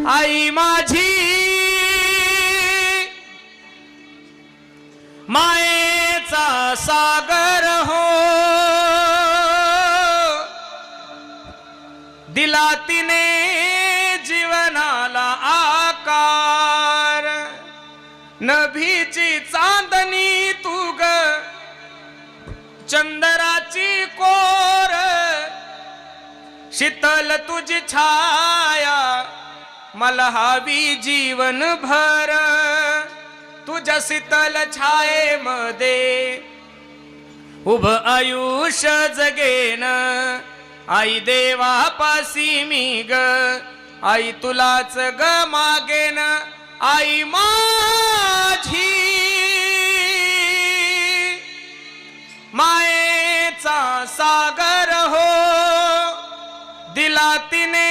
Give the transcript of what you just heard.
आई माझी मायेचा सागर हो, दिला तिने जीवनाला आकार, नभीची चांदणी तू ग चंद्राची कोर, शीतल तुझी छाया मला हवी जीवन भर, तुझ्या शीतल छायेमध्ये उभ आयुष्य जगेन, आई देवापासी मी ग आई तुलाच ग मागेन, आई माझी मायेचा सागर हो, दिला तिने